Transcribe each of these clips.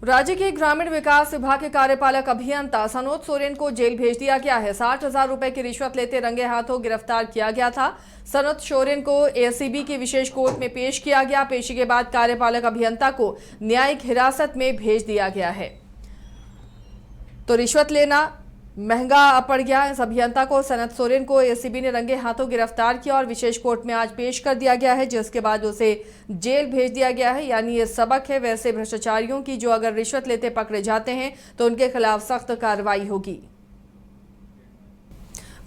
राज्य के ग्रामीण विकास विभाग के कार्यपालक अभियंता सनोज सोरेन को जेल भेज दिया गया है। 60,000 रुपए की रिश्वत लेते रंगे हाथों गिरफ्तार किया गया था। सनोज सोरेन को एसीबी की विशेष कोर्ट में पेश किया गया। पेशी के बाद कार्यपालक अभियंता को न्यायिक हिरासत में भेज दिया गया है। तो रिश्वत लेना महंगा पड़ गया। इस अभियंता को सनोज सोरेन को एसीबी ने रंगे हाथों गिरफ्तार किया और विशेष कोर्ट में आज पेश कर दिया गया है, जिसके बाद उसे जेल भेज दिया गया है। यानी ये सबक है वैसे भ्रष्टाचारियों की जो अगर रिश्वत लेते पकड़े जाते हैं तो उनके खिलाफ सख्त कार्रवाई होगी।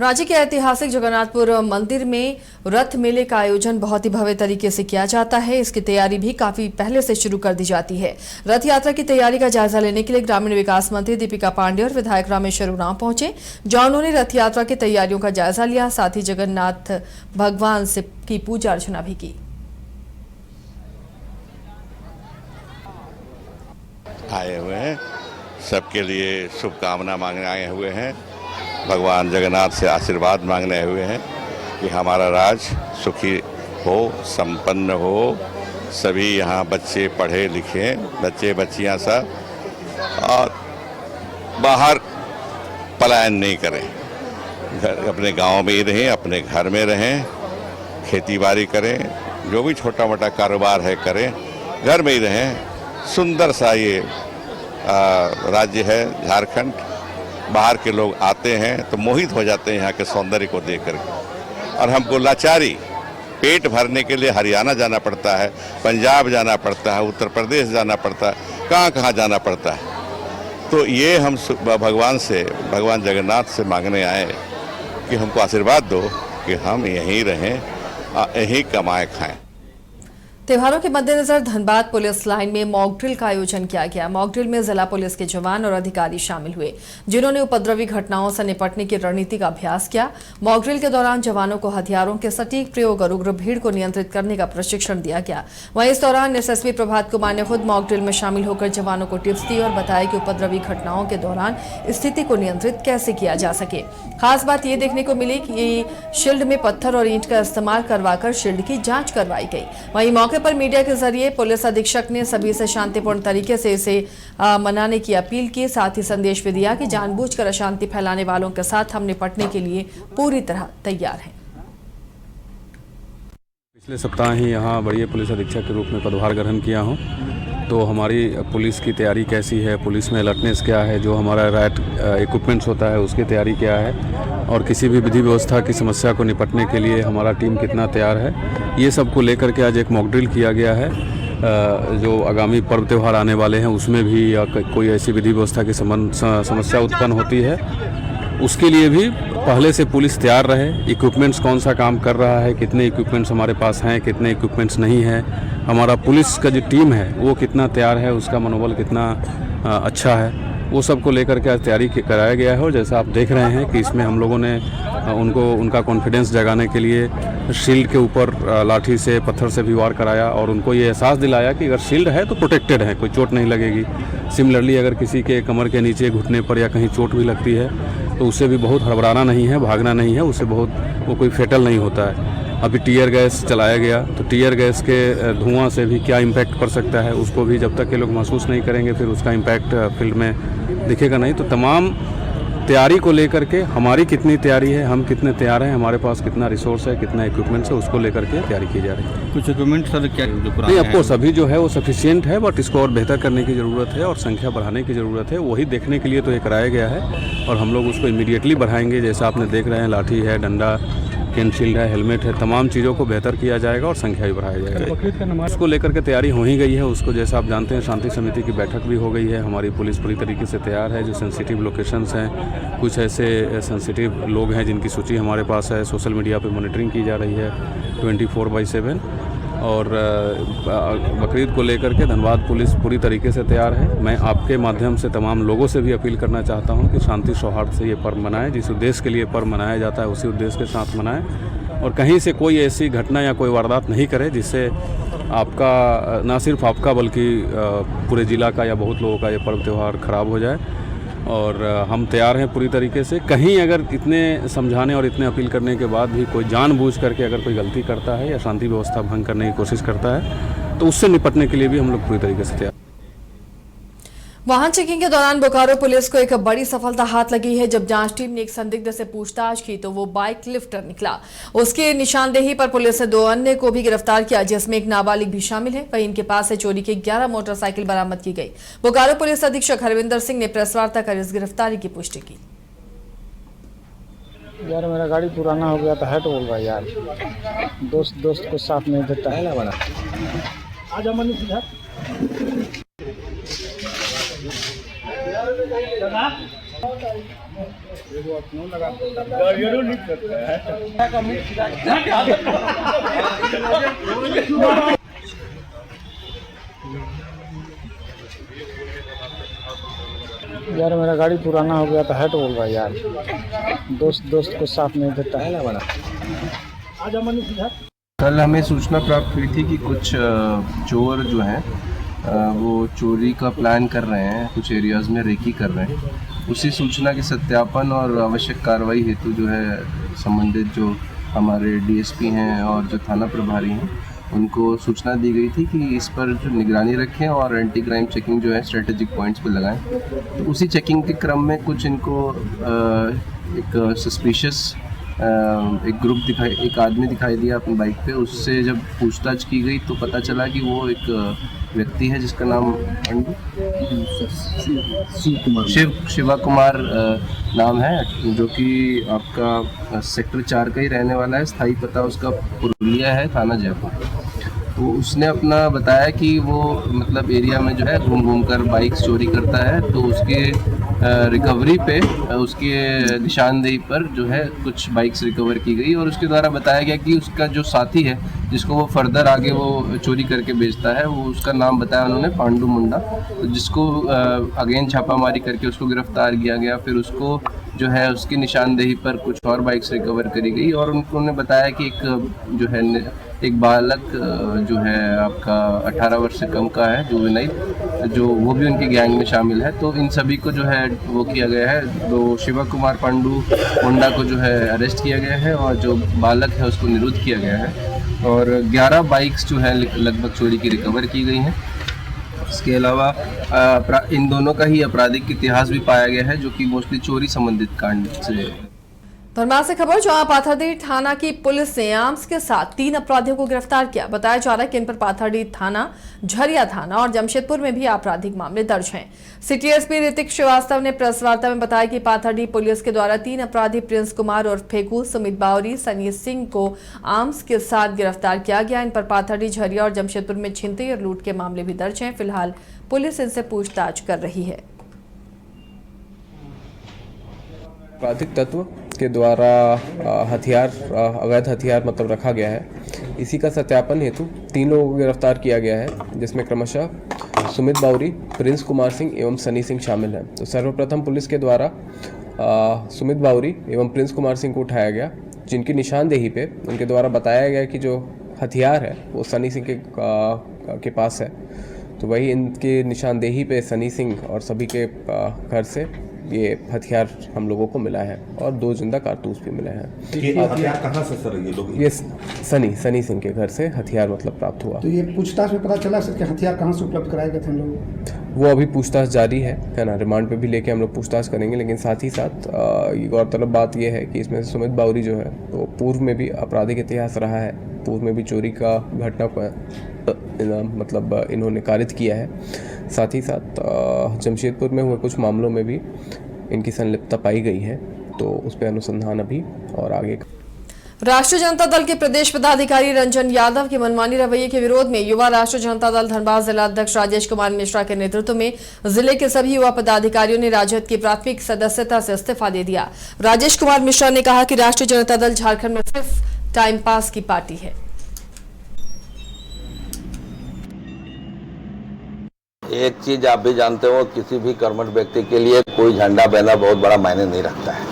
राज्य के ऐतिहासिक जगन्नाथपुर मंदिर में रथ मेले का आयोजन बहुत ही भव्य तरीके से किया जाता है। इसकी तैयारी भी काफी पहले से शुरू कर दी जाती है। रथ यात्रा की तैयारी का जायजा लेने के लिए ग्रामीण विकास मंत्री दीपिका पांडे और विधायक रामेश्वर उरांव पहुंचे, जहां उन्होंने रथ यात्रा की तैयारियों का जायजा लिया। साथ ही जगन्नाथ भगवान से की पूजा अर्चना भी की। आए हुए हैं, सबके लिए शुभकामना मांगने आए हुए हैं। भगवान जगन्नाथ से आशीर्वाद मांगने हुए हैं कि हमारा राज सुखी हो, संपन्न हो, सभी यहाँ बच्चे पढ़े लिखे, बच्चे बच्चियाँ सब, और बाहर पलायन नहीं करें, अपने गांव में ही रहें, अपने घर में रहें, खेती बाड़ी करें, जो भी छोटा मोटा कारोबार है करें, घर में ही रहें। सुंदर सा ये राज्य है झारखंड। बाहर के लोग आते हैं तो मोहित हो जाते हैं यहाँ के सौंदर्य को देख कर, और हमको लाचारी पेट भरने के लिए हरियाणा जाना पड़ता है, पंजाब जाना पड़ता है, उत्तर प्रदेश जाना पड़ता है, कहाँ कहाँ जाना पड़ता है। तो ये हम भगवान जगन्नाथ से मांगने आए कि हमको आशीर्वाद दो कि हम यहीं रहें, यहीं कमाए खाएं। त्योहारों के मद्देनजर धनबाद पुलिस लाइन में मॉक ड्रिल का आयोजन किया गया। मॉक ड्रिल में जिला पुलिस के जवान और अधिकारी शामिल हुए, जिन्होंने उपद्रवी घटनाओं से निपटने की रणनीति का अभ्यास किया। मॉक ड्रिल के दौरान जवानों को हथियारों के सटीक प्रयोग और उग्र भीड़ को नियंत्रित करने का प्रशिक्षण दिया गया। वहीं इस दौरान एसएसपी प्रभात कुमार ने खुद मॉक ड्रिल में शामिल होकर जवानों को टिप्स दी और बताया कि उपद्रवी घटनाओं के दौरान स्थिति को नियंत्रित कैसे किया जा सके। खास बात ये देखने को मिली कि शील्ड में पत्थर और ईंट का इस्तेमाल करवाकर शील्ड की जाँच करवाई गई। वहीं मौके पर मीडिया के जरिए पुलिस अधीक्षक ने सभी से शांतिपूर्ण तरीके से इसे मनाने की अपील की। साथ ही संदेश भी दिया कि जानबूझकर अशांति फैलाने वालों के साथ हम निपटने के लिए पूरी तरह तैयार हैं। पिछले सप्ताह ही यहाँ बढ़िया पुलिस अधीक्षक के रूप में पदभार ग्रहण किया हूँ, तो हमारी पुलिस की तैयारी कैसी है, पुलिस में अलर्टनेस क्या है, जो हमारा राइट इक्विपमेंट्स होता है उसकी तैयारी क्या है, और किसी भी विधि व्यवस्था की समस्या को निपटने के लिए हमारा टीम कितना तैयार है, ये सब को लेकर के आज एक मॉक ड्रिल किया गया है। जो आगामी पर्व त्यौहार आने वाले हैं उसमें भी या कोई ऐसी विधि व्यवस्था की समस्या उत्पन्न होती है, उसके लिए भी पहले से पुलिस तैयार रहे। इक्विपमेंट्स कौन सा काम कर रहा है, कितने इक्विपमेंट्स हमारे पास हैं, कितने इक्विपमेंट्स नहीं है, हमारा पुलिस का जो टीम है वो कितना तैयार है, उसका मनोबल कितना अच्छा है, वो सब को लेकर के आज तैयारी कराया गया है। और जैसा आप देख रहे हैं कि इसमें हम लोगों ने उनका कॉन्फिडेंस जगाने के लिए शील्ड के ऊपर लाठी से पत्थर से भी वार कराया और उनको ये एहसास दिलाया कि अगर शील्ड है तो प्रोटेक्टेड है, कोई चोट नहीं लगेगी। सिमिलरली अगर किसी के कमर के नीचे घुटने पर या कहीं चोट भी लगती है तो उससे भी बहुत हड़बड़ाना नहीं है, भागना नहीं है, उससे वो कोई फेटल नहीं होता है। अभी टीयर गैस चलाया गया तो टीयर गैस के धुआं से भी क्या इम्पैक्ट पड़ सकता है, उसको भी जब तक के लोग महसूस नहीं करेंगे फिर उसका इम्पैक्ट फील्ड में दिखेगा नहीं। तो तमाम तैयारी को लेकर के हमारी कितनी तैयारी है, हम कितने तैयार हैं, हमारे पास कितना रिसोर्स है, कितना इक्विपमेंट्स है, उसको लेकर के तैयारी की जा रही है। कुछ इक्विपमेंट सर क्या जो पुराने नहीं, ऑफकोर्स अभी जो है वो सफिशिएंट है, बट इसको और बेहतर करने की ज़रूरत है और संख्या बढ़ाने की ज़रूरत है। वही देखने के लिए तो ये कराया गया है और हम लोग उसको इमीडिएटली बढ़ाएंगे। जैसा आपने देख रहे हैं, लाठी है, डंडा, कैनशील्ड है, हेलमेट है, तमाम चीज़ों को बेहतर किया जाएगा और संख्या भी बढ़ाया जाएगा। उसको लेकर के तैयारी हो ही गई है। उसको जैसा आप जानते हैं शांति समिति की बैठक भी हो गई है। हमारी पुलिस पूरी तरीके से तैयार है। जो सेंसिटिव लोकेशंस हैं, कुछ ऐसे सेंसिटिव लोग हैं जिनकी सूची हमारे पास है, सोशल मीडिया पे मॉनिटरिंग की जा रही है 24/7। और बकरीद को लेकर के धनबाद पुलिस पूरी तरीके से तैयार है। मैं आपके माध्यम से तमाम लोगों से भी अपील करना चाहता हूं कि शांति सौहार्द से ये पर्व मनाएं। जिस उद्देश्य के लिए पर्व मनाया जाता है उसी उद्देश्य के साथ मनाएं और कहीं से कोई ऐसी घटना या कोई वारदात नहीं करे जिससे आपका, ना सिर्फ आपका बल्कि पूरे ज़िला का या बहुत लोगों का ये पर्व त्यौहार ख़राब हो जाए। और हम तैयार हैं पूरी तरीके से। कहीं अगर इतने समझाने और इतने अपील करने के बाद भी कोई जानबूझ करके अगर कोई गलती करता है या शांति व्यवस्था भंग करने की कोशिश करता है तो उससे निपटने के लिए भी हम लोग पूरी तरीके से तैयार। वाहन चेकिंग के दौरान बोकारो पुलिस को एक बड़ी सफलता हाथ लगी है। जब जांच टीम ने एक संदिग्ध से पूछताछ की तो वो बाइक लिफ्टर निकला। उसकी निशानदेही पर पुलिस ने 2 अन्य को भी गिरफ्तार किया, जिसमें एक नाबालिग भी शामिल है। वहीं इनके पास से चोरी की 11 मोटरसाइकिल बरामद की गई। बोकारो पुलिस अधीक्षक हरविंदर सिंह ने प्रेस वार्ता कर इस गिरफ्तारी की पुष्टि की। यार मेरा गाड़ी पुराना हो गया था, हट बोल रहा है यार। दोस्त को साथ नहीं देता है ना बना। आज अमन सीधा यार मेरा गाड़ी पुराना हो गया था, हट बोल रहा है यार। दोस्त को साथ नहीं देता है ना बना। आज अमन सीधा कल हमें सूचना प्राप्त हुई थी कि कुछ चोर जो हैं वो चोरी का प्लान कर रहे हैं, कुछ एरियाज़ में रेकी कर रहे हैं। उसी सूचना के सत्यापन और आवश्यक कार्रवाई हेतु जो है संबंधित जो हमारे डीएसपी हैं और जो थाना प्रभारी हैं उनको सूचना दी गई थी कि इस पर जो निगरानी रखें और एंटी क्राइम चेकिंग जो है स्ट्रेटेजिक पॉइंट्स पर लगाएं। तो उसी चेकिंग के क्रम में कुछ इनको एक सस्पिशियस एक आदमी दिखाई दिया अपनी बाइक पे। उससे जब पूछताछ की गई तो पता चला कि वो एक व्यक्ति है जिसका नाम शिवा कुमार नाम है, जो कि आपका सेक्टर 4 का ही रहने वाला है। स्थायी पता उसका पुरुलिया है, थाना जयपुर। तो उसने अपना बताया कि वो मतलब एरिया में जो है घूम कर बाइक्स चोरी करता है। तो उसके रिकवरी पे उसके निशानदेही पर जो है कुछ बाइक्स रिकवर की गई और उसके द्वारा बताया गया कि उसका जो साथी है जिसको वो फर्दर आगे वो चोरी करके बेचता है, वो उसका नाम बताया उन्होंने पांडू मुंडा। तो जिसको अगेन छापामारी करके उसको गिरफ्तार किया गया। फिर उसको जो है उसकी निशानदेही पर कुछ और बाइक्स रिकवर करी गई और उन्होंने बताया कि एक बालक जो है आपका 18 वर्ष से कम का है, जुवेनाइल, जो वो भी उनकी गैंग में शामिल है। तो इन सभी को जो है वो किया गया है। तो शिवा कुमार पांडू मुंडा को जो है अरेस्ट किया गया है और जो बालक है उसको निरुद्ध किया गया है और 11 बाइक्स जो है लगभग चोरी की रिकवर की गई हैं। इसके अलावा इन दोनों का ही आपराधिक इतिहास भी पाया गया है, जो कि मोस्टली चोरी संबंधित कांड से। धनबाद से खबर, जहां पाथरडीह थाना की पुलिस ने आर्म्स के साथ 3 अपराधियों को गिरफ्तार किया। बताया जा रहा है कि इन पर पाथरडीह थाना, झरिया थाना और जमशेदपुर में भी आपराधिक मामले दर्ज हैं। सिटी एसपी ऋतिक श्रीवास्तव ने प्रेस वार्ता में बताया कि पाथरडीह पुलिस के द्वारा 3 अपराधी प्रिंस कुमार और फेकू, सुमित बावरी, सनी सिंह को आर्म्स के साथ गिरफ्तार किया गया। इन पर पाथरडीह, झरिया और जमशेदपुर में छिनतई और लूट के मामले भी दर्ज हैं। फिलहाल पुलिस इनसे पूछताछ कर रही है। आपराधिक तत्व के द्वारा अवैध हथियार मतलब रखा गया है। इसी का सत्यापन हेतु 3 लोगों को गिरफ्तार किया गया है, जिसमें क्रमशः सुमित बावरी, प्रिंस कुमार सिंह एवं सनी सिंह शामिल हैं। तो सर्वप्रथम पुलिस के द्वारा सुमित बावरी एवं प्रिंस कुमार सिंह को उठाया गया, जिनकी निशानदेही पे उनके द्वारा बताया गया कि जो हथियार है वो सनी सिंह के पास है। तो वही इनके निशानदेही पे सनी सिंह और सभी के घर से ये हथियार हम लोगों को मिला है और 2 जिंदा कारतूस भी मिले हैं। ये हथियार कहाँ से सर ये लोग? ये सनी सिंह के घर से हथियार मतलब प्राप्त हुआ। तो ये पूछताछ में पता चला सर कि हथियार कहाँ से उपलब्ध कराए गए थे हम लोग? वो अभी पूछताछ जारी है ना, रिमांड पे भी लेके हम लोग पूछताछ करेंगे। लेकिन साथ ही साथ ये गौरतलब बात ये है कि इसमें सुमित बावरी जो है तो पूर्व में भी आपराधिक इतिहास रहा है, पूर्व में भी चोरी का घटना मतलब इन्होंने कारित किया है। साथ ही साथ जमशेदपुर में हुए कुछ मामलों में भी इनकी संलिप्तता पाई गई है, तो उस पर अनुसंधान अभी और आगे। राष्ट्रीय जनता दल के प्रदेश पदाधिकारी रंजन यादव के मनमानी रवैये के विरोध में युवा राष्ट्रीय जनता दल धनबाद जिला अध्यक्ष राजेश कुमार मिश्रा के नेतृत्व में जिले के सभी युवा पदाधिकारियों ने राजद की प्राथमिक सदस्यता से इस्तीफा दे दिया। राजेश कुमार मिश्रा ने कहा कि राष्ट्रीय जनता दल झारखंड में सिर्फ टाइम पास की पार्टी है। एक चीज आप भी जानते हो, किसी भी कर्मठ व्यक्ति के लिए कोई झंडा बहना बहुत बड़ा मायने नहीं रखता है।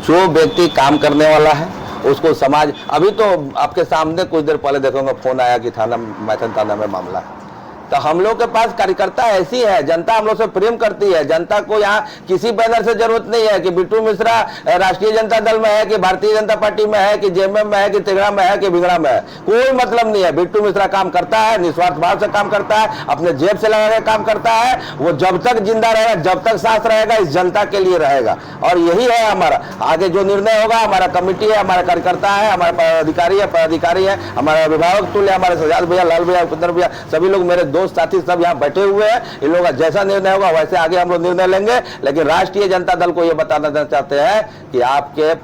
जो व्यक्ति काम करने वाला है उसको समाज, अभी तो आपके सामने कुछ देर पहले देखोगे फोन आया कि थाना मैथन थाना में मामला है। तो हम लोग के पास कार्यकर्ता ऐसी है, जनता हम लोग से प्रेम करती है। जनता को यहाँ किसी बैनर से जरूरत नहीं है कि बिट्टू मिश्रा राष्ट्रीय जनता दल में है कि भारतीय जनता पार्टी में है कि जेएमएम में है कि तिगड़ा में है कि बिगड़ा में है, कोई मतलब नहीं है। बिट्टू मिश्रा काम करता है, निस्वार्थ भाव से काम करता है, अपने जेब से लगा के काम करता है। वो जब तक जिंदा रहेगा, जब तक सांस रहेगा, इस जनता के लिए रहेगा। और यही है हमारा आगे जो निर्णय होगा। हमारा कमेटी है, हमारा कार्यकर्ता है, हमारे पदाधिकारी है, हमारा अभिभावक तुल्य, हमारे सजाद भैया, लाल भैया, उपेंद्र भैया, सभी लोग मेरे दोस्त साथी सब यहाँ बैठे हुए हैं। इन लोगों का जैसा निर्णय होगा वैसे आगे हम लोग निर्णय लेंगे। लेकिन राष्ट्रीय जनता दल को यह बताना चाहते हैं कि आपसे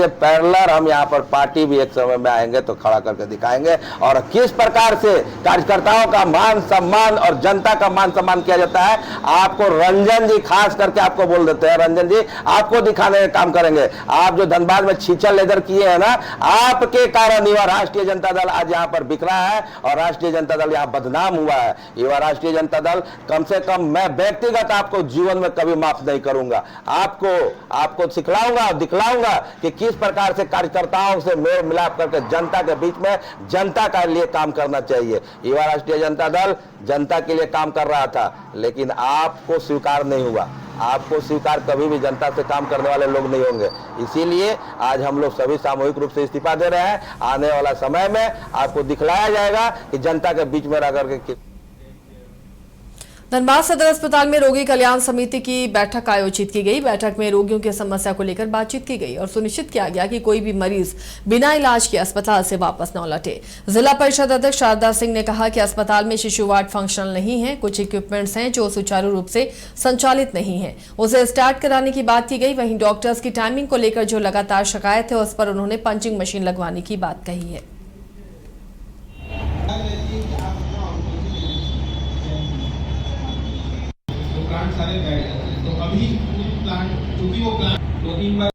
पैरेलल हम यहाँ पर पार्टी भी एक समय में आएंगे तो खड़ा करके दिखाएंगे। और किस प्रकार से कार्यकर्ताओं का मान सम्मान और जनता का मान सम्मान किया जाता है, आपको रंजन जी खास करके आपको बोल देते हैं, रंजन जी आपको दिखाने का काम करेंगे। आप जो धनबाद में छीछा लेदर किए हैं ना, आपके कारण युवा राष्ट्रीय जनता दल आज यहाँ पर बिक रहा है और राष्ट्रीय जनता दल यहाँ बदनाम हुआ है। युवा राष्ट्रीय जनता दल कम से कम मैं व्यक्तिगत आपको जीवन में कभी माफ नहीं करूंगा। आपको सिखलाऊंगा और दिखलाऊंगा कि किस प्रकार से कार्यकर्ताओं से मेल मिलाप करके जनता के बीच में जनता का लिए काम करना चाहिए। युवा राष्ट्रीय जनता दल जनता के लिए काम कर रहा था, लेकिन आपको स्वीकार नहीं हुआ। आपको स्वीकार कभी भी जनता से काम करने वाले लोग नहीं होंगे। इसीलिए आज हम लोग सभी सामूहिक रूप से इस्तीफा दे रहे हैं। आने वाला समय में आपको दिखलाया जाएगा कि जनता के बीच में रह करके। धनबाद सदर अस्पताल में रोगी कल्याण समिति की बैठक आयोजित की गई। बैठक में रोगियों की समस्या को लेकर बातचीत की गई और सुनिश्चित किया गया कि कोई भी मरीज बिना इलाज के अस्पताल से वापस न लौटे। जिला परिषद अध्यक्ष शारदा सिंह ने कहा कि अस्पताल में शिशु वार्ड फंक्शनल नहीं है, कुछ इक्विपमेंट्स हैं जो सुचारू रूप से संचालित नहीं है, उसे स्टार्ट कराने की बात की गई। वहीं डॉक्टर्स की टाइमिंग को लेकर जो लगातार शिकायत है उस पर उन्होंने पंचिंग मशीन लगवाने की बात कही है। तो अभी प्लांट क्योंकि वो प्लांट 2-3 बार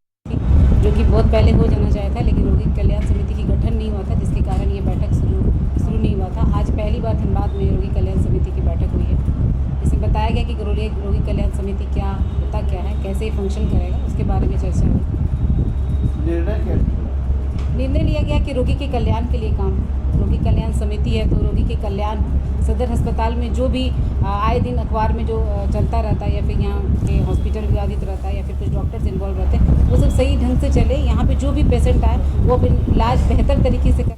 जो कि बहुत पहले हो जाना चाहिए था, लेकिन रोगी कल्याण समिति की गठन नहीं हुआ था, जिसके कारण ये बैठक शुरू नहीं हुआ था। आज पहली बार धनबाद में रोगी कल्याण समिति की बैठक हुई है। इसमें बताया गया कि रोगी कल्याण समिति क्या होता क्या है, कैसे ये फंक्शन करेगा, उसके बारे में चर्चा हुई। निर्णय लिया गया कि रोगी के कल्याण के लिए काम, रोगी कल्याण समिति है तो रोगी के कल्याण सदर अस्पताल में जो भी आए दिन अखबार में जो चलता रहता है या फिर यहाँ के हॉस्पिटल विवादित रहता है या फिर कुछ डॉक्टर्स इन्वॉल्व रहते हैं, वो सब सही ढंग से चले। यहाँ पे जो भी पेशेंट आए वो इलाज बेहतर तरीके से कर।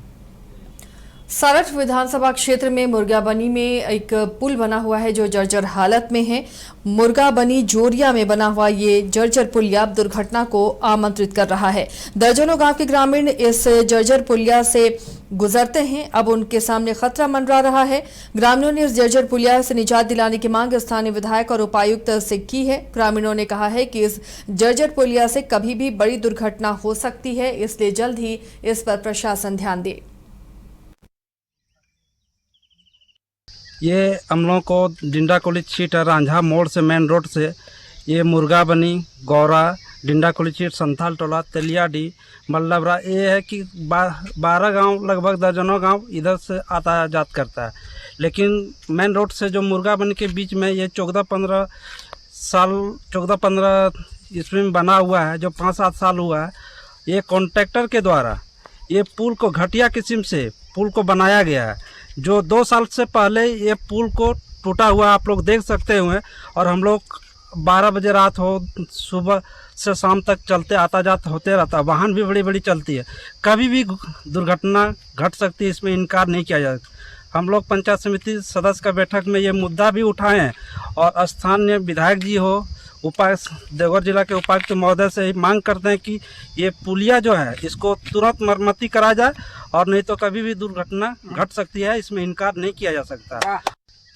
सारठ विधानसभा क्षेत्र में मुर्गाबनी में एक पुल बना हुआ है जो जर्जर हालत में है। मुर्गाबनी जोरिया में बना हुआ ये जर्जर पुलिया दुर्घटना को आमंत्रित कर रहा है। दर्जनों गांव के ग्रामीण इस जर्जर पुलिया से गुजरते हैं, अब उनके सामने खतरा मंडरा रहा है। ग्रामीणों ने इस जर्जर पुलिया से निजात दिलाने की मांग स्थानीय विधायक और उपायुक्त से की है। ग्रामीणों ने कहा है कि इस जर्जर पुलिया से कभी भी बड़ी दुर्घटना हो सकती है, इसलिए जल्द ही इस पर प्रशासन ध्यान दे। ये हम लोगों को डिंडा कॉलेज सीट रांझा मोड़ से मेन रोड से ये मुर्गाबनी, गौरा, डिंडा कॉलेज सीट, संथाल टोला, तेलियाडी, मल्लबरा, ये है कि 12 गांव, लगभग दर्जनों गांव इधर से आता जात करता है। लेकिन मेन रोड से जो मुर्गाबनी के बीच में ये 14-15 इसमें में बना हुआ है, जो 5-7 साल हुआ है, ये कॉन्ट्रैक्टर के द्वारा ये पुल को घटिया किस्म से पुल को बनाया गया है। जो 2 साल से पहले ये पुल को टूटा हुआ आप लोग देख सकते हुए, और हम लोग 12 बजे रात हो सुबह से शाम तक चलते आता जाता होते रहता, वाहन भी बड़ी बड़ी चलती है, कभी भी दुर्घटना घट सकती है, इसमें इनकार नहीं किया जाता। हम लोग पंचायत समिति सदस्य का बैठक में ये मुद्दा भी उठाए हैं और स्थानीय विधायक जी हो, उपायुक्त देवघर जिला के उपायुक्त महोदय से ही मांग करते हैं कि ये पुलिया जो है इसको तुरंत मरम्मती करा जाए, और नहीं तो कभी भी दुर्घटना घट सकती है, इसमें इनकार नहीं किया जा सकता।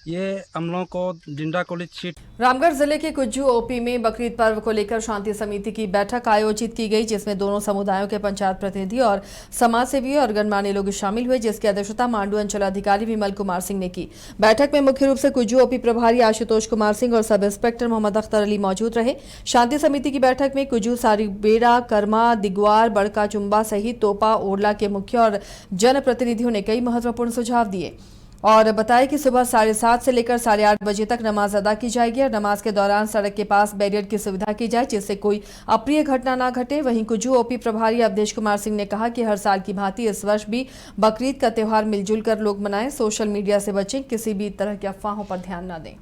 ये हम लोगों को डिंडा कॉलेज सीट। रामगढ़ जिले के कुज्जू ओपी में बकरीद पर्व को लेकर शांति समिति की बैठक आयोजित की गई, जिसमें दोनों समुदायों के पंचायत प्रतिनिधि और समाजसेवी और गणमान्य लोग शामिल हुए, जिसकी अध्यक्षता मांडू अंचल अधिकारी विमल कुमार सिंह ने की। बैठक में मुख्य रूप से कुज्जू ओपी प्रभारी आशुतोष कुमार सिंह और सब इंस्पेक्टर मोहम्मद अख्तर अली मौजूद रहे। शांति समिति की बैठक में कुज्जू, सारीबेड़ा, कर्मा, दिग्वार, बड़का चुम्बा सहित तोपा, ओरला के मुख्य और जनप्रतिनिधियों ने कई महत्वपूर्ण सुझाव दिए। और बताया कि सुबह 7:30 से लेकर 8:30 बजे तक नमाज अदा की जाएगी और नमाज के दौरान सड़क के पास बैरियर की सुविधा की जाए जिससे कोई अप्रिय घटना ना घटे। वहीं कुजू ओपी प्रभारी अवधेश कुमार सिंह ने कहा कि हर साल की भांति इस वर्ष भी बकरीद का त्यौहार मिलजुल कर लोग मनाएं, सोशल मीडिया से बचें, किसी भी तरह की अफवाहों पर ध्यान न दें।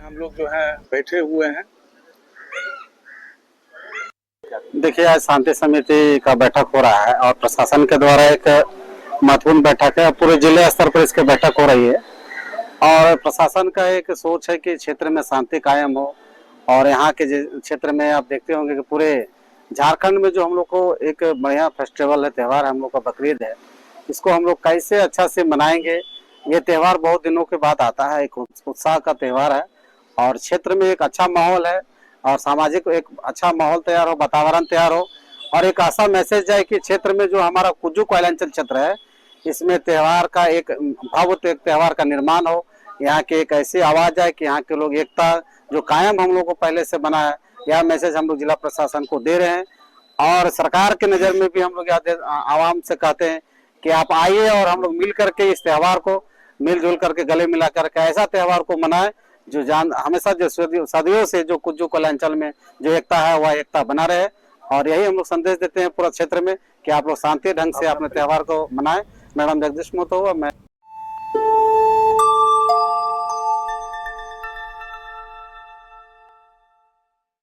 हम लोग जो है बैठे हुए हैं। देखिए, आज शांति समिति का बैठक हो रहा है और प्रशासन के द्वारा एक महत्वपूर्ण बैठक है। पूरे जिले स्तर पर इसकी बैठक हो रही है और प्रशासन का एक सोच है कि क्षेत्र में शांति कायम हो। और यहाँ के क्षेत्र में आप देखते होंगे कि पूरे झारखंड में जो हम लोग को एक बढ़िया फेस्टिवल है, त्यौहार हम लोग का बकरीद है, इसको हम लोग कैसे अच्छा से मनाएंगे। ये त्यौहार बहुत दिनों के बाद आता है, एक उत्साह का त्यौहार है और क्षेत्र में एक अच्छा माहौल है और सामाजिक एक अच्छा माहौल तैयार हो, वातावरण तैयार हो और एक ऐसा मैसेज जाए कि क्षेत्र में जो हमारा कुजू कोयलांचल क्षेत्र है, इसमें त्यौहार का एक भव्य एक त्यौहार का निर्माण हो। यहाँ की एक ऐसी आवाज आए कि यहाँ के लोग एकता जो कायम हम लोग को पहले से बना है, यह मैसेज हम लोग जिला प्रशासन को दे रहे हैं। और सरकार के नज़र में भी हम लोग आवाम से कहते हैं कि आप आइए और हम लोग मिल करके इस त्यौहार को मिलजुल करके गले मिला करके ऐसा त्यौहार को मनाए जो हमेशा जो सदियों से जो कुजू कोयलांचल में जो एकता है वह एकता बना रहे। और यही हम लोग संदेश देते हैं पूरा क्षेत्र में कि आप लोग शांति ढंग से अपने त्यौहार को मनाएं। मैडम जगदीश मोतो, मैं